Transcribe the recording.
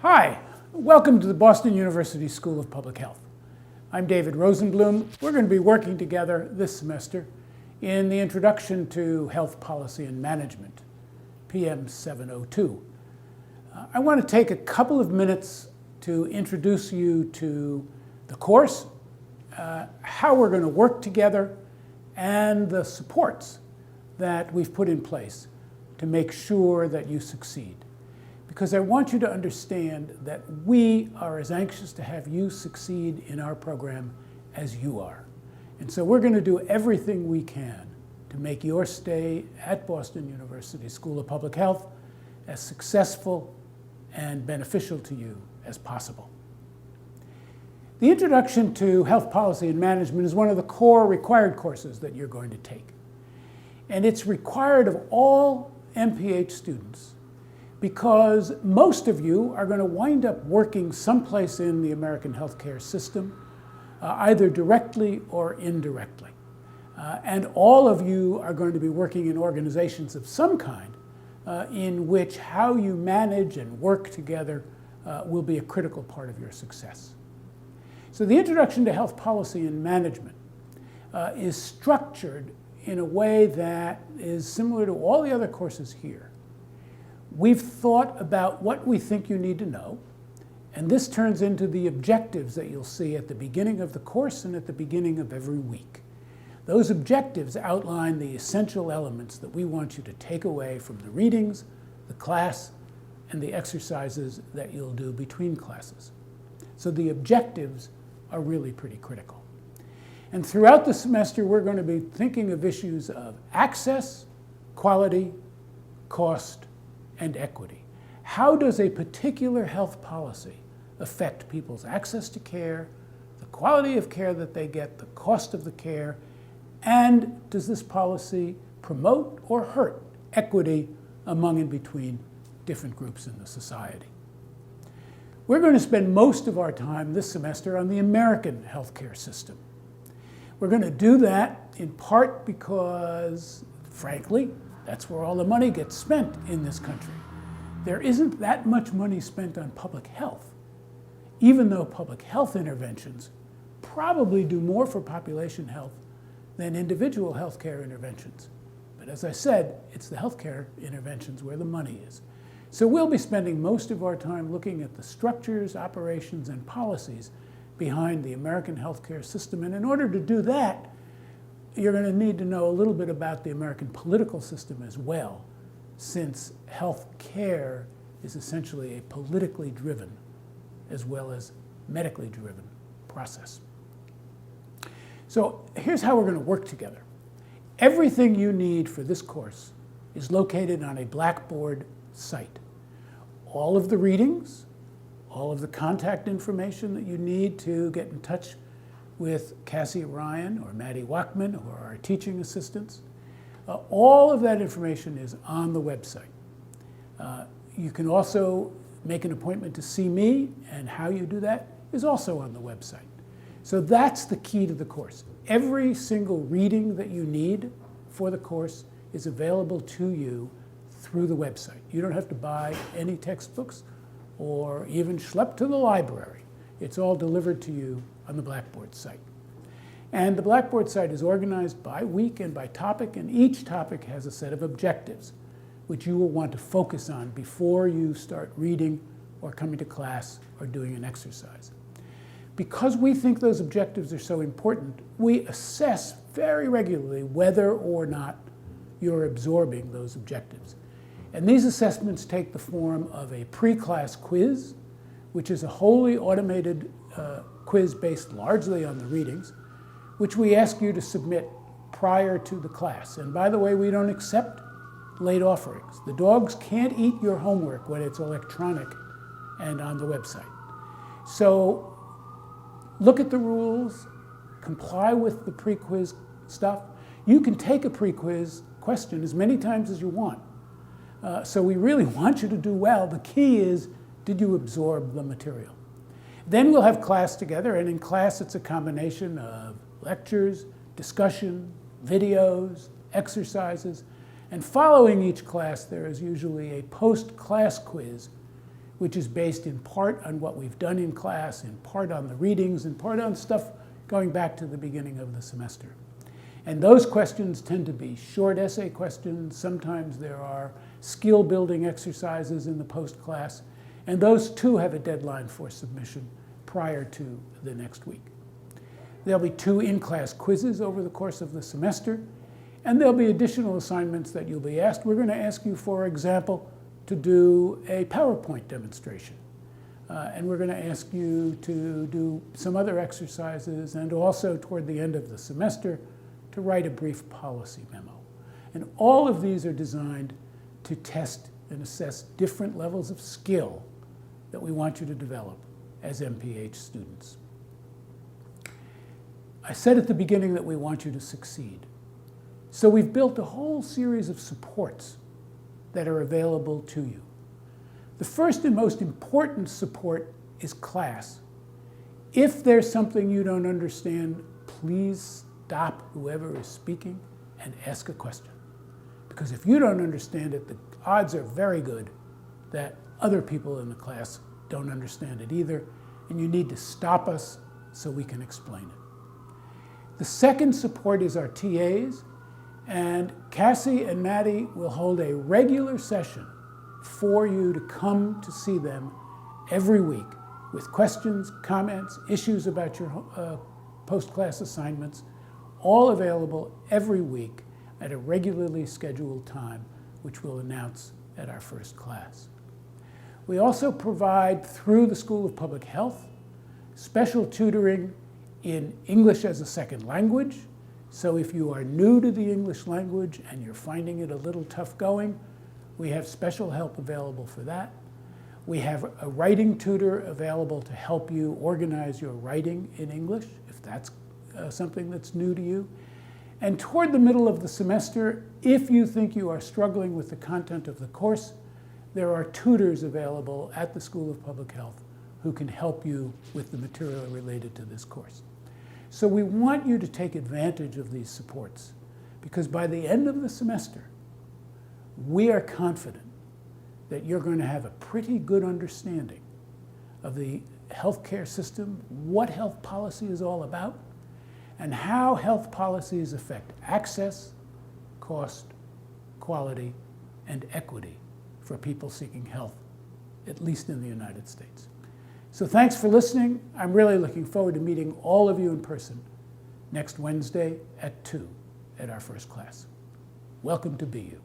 Hi, welcome to the Boston University School of Public Health. I'm David Rosenblum. We're going to be working together this semester in the Introduction to Health Policy and Management, PM702. I want to take a couple of minutes to introduce you to the course, how we're going to work together, and the supports that we've put in place to make sure that you succeed. Because I want you to understand that we are as anxious to have you succeed in our program as you are. And so we're going to do everything we can to make your stay at Boston University School of Public Health as successful and beneficial to you as possible. The Introduction to Health Policy and Management is one of the core required courses that you're going to take. And it's required of all MPH students because most of you are going to wind up working someplace in the American healthcare system, either directly or indirectly. And all of you are going to be working in organizations of some kind in which how you manage and work together will be a critical part of your success. So the Introduction to Health Policy and Management is structured in a way that is similar to all the other courses here. We've thought about what we think you need to know, and this turns into the objectives that you'll see at the beginning of the course and at the beginning of every week. Those objectives outline the essential elements that we want you to take away from the readings, the class, and the exercises that you'll do between classes. So the objectives are really pretty critical. And throughout the semester, we're going to be thinking of issues of access, quality, cost, and equity. How does a particular health policy affect people's access to care, the quality of care that they get, the cost of the care, and does this policy promote or hurt equity among and between different groups in the society? We're going to spend most of our time this semester on the American healthcare system. We're going to do that in part because, frankly, that's where all the money gets spent in this country. There isn't that much money spent on public health, even though public health interventions probably do more for population health than individual healthcare interventions. But as I said, it's the healthcare interventions where the money is. So we'll be spending most of our time looking at the structures, operations, and policies behind the American healthcare system. And in order to do that, you're going to need to know a little bit about the American political system as well, since health care is essentially a politically driven as well as medically driven process. So here's how we're going to work together. Everything you need for this course is located on a Blackboard site. All of the readings, all of the contact information that you need to get in touch with Cassie Ryan or Maddie Wachman or our teaching assistants. All of that information is on the website. You can also make an appointment to see me, and how you do that is also on the website. So that's the key to the course. Every single reading that you need for the course is available to you through the website. You don't have to buy any textbooks or even schlep to the library. It's all delivered to you on the Blackboard site. And the Blackboard site is organized by week and by topic, and each topic has a set of objectives which you will want to focus on before you start reading or coming to class or doing an exercise. Because we think those objectives are so important, we assess very regularly whether or not you're absorbing those objectives. And these assessments take the form of a pre-class quiz, which is a wholly automated quiz based largely on the readings, which we ask you to submit prior to the class. And by the way, we don't accept late offerings. The dogs can't eat your homework when it's electronic and on the website. So look at the rules, comply with the pre-quiz stuff. You can take a pre-quiz question as many times as you want. So we really want you to do well. The key is, did you absorb the material? Then we'll have class together, and in class it's a combination of lectures, discussion, videos, exercises, and following each class there is usually a post-class quiz which is based in part on what we've done in class, in part on the readings, in part on stuff going back to the beginning of the semester. And those questions tend to be short essay questions. Sometimes there are skill-building exercises in the post-class, and those too have a deadline for submission prior to the next week. There'll be 2 in-class quizzes over the course of the semester, and there'll be additional assignments that you'll be asked. We're going to ask you, for example, to do a PowerPoint demonstration. And we're going to ask you to do some other exercises, and also toward the end of the semester, to write a brief policy memo. And all of these are designed to test and assess different levels of skill that we want you to develop as MPH students. I said at the beginning that we want you to succeed. So we've built a whole series of supports that are available to you. The first and most important support is class. If there's something you don't understand, please stop whoever is speaking and ask a question. Because if you don't understand it, the odds are very good that other people in the class don't understand it either, and you need to stop us so we can explain it. The second support is our TAs, and Cassie and Maddie will hold a regular session for you to come to see them every week with questions, comments, issues about your post-class assignments, all available every week at a regularly scheduled time, which we'll announce at our first class. We also provide, through the School of Public Health, special tutoring in English as a second language. So if you are new to the English language and you're finding it a little tough going, we have special help available for that. We have a writing tutor available to help you organize your writing in English, if that's something that's new to you. And toward the middle of the semester, if you think you are struggling with the content of the course, there are tutors available at the School of Public Health who can help you with the material related to this course. So we want you to take advantage of these supports, because by the end of the semester, we are confident that you're going to have a pretty good understanding of the healthcare system, what health policy is all about, and how health policies affect access, cost, quality, and equity for people seeking health, at least in the United States. So thanks for listening. I'm really looking forward to meeting all of you in person next Wednesday at 2 at our first class. Welcome to BU.